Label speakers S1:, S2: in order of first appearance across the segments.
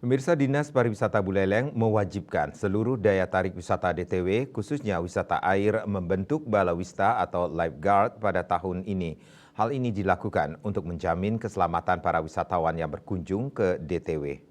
S1: Pemirsa, Dinas Pariwisata Buleleng mewajibkan seluruh daya tarik wisata DTW, khususnya wisata air, membentuk balawista atau lifeguard pada tahun ini. Hal ini dilakukan untuk menjamin keselamatan para wisatawan yang berkunjung ke DTW.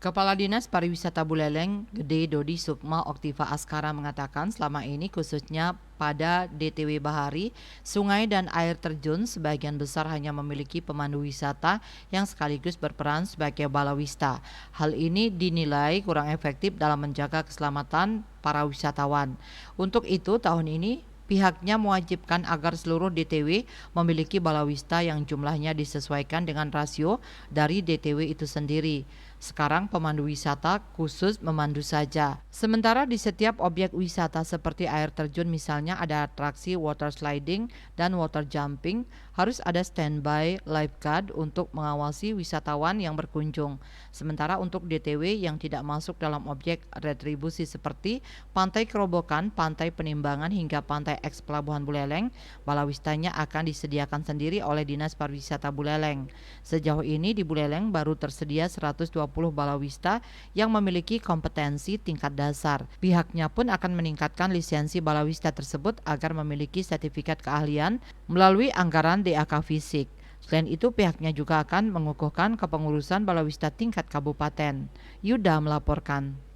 S2: Kepala Dinas Pariwisata Buleleng, Gede Dodi Sukma Oktiva Askara mengatakan selama ini khususnya pada DTW Bahari, sungai dan air terjun sebagian besar hanya memiliki pemandu wisata yang sekaligus berperan sebagai balawista. Hal ini dinilai kurang efektif dalam menjaga keselamatan para wisatawan. Untuk itu tahun ini pihaknya mewajibkan agar seluruh DTW memiliki balawista yang jumlahnya disesuaikan dengan rasio dari DTW itu sendiri. Sekarang pemandu wisata khusus memandu saja. Sementara di setiap objek wisata seperti air terjun misalnya ada atraksi water sliding dan water jumping, harus ada standby lifeguard untuk mengawasi wisatawan yang berkunjung. Sementara untuk DTW yang tidak masuk dalam objek retribusi seperti Pantai Kerobokan, Pantai Penimbangan hingga Pantai Eks Pelabuhan Buleleng, balawistanya akan disediakan sendiri oleh Dinas Pariwisata Buleleng. Sejauh ini di Buleleng baru tersedia 120 balawista yang memiliki kompetensi tingkat dasar. Pihaknya pun akan meningkatkan lisensi balawista tersebut agar memiliki sertifikat keahlian melalui anggaran DAK Fisik. Selain itu pihaknya juga akan mengukuhkan kepengurusan balawista tingkat kabupaten. Yuda melaporkan.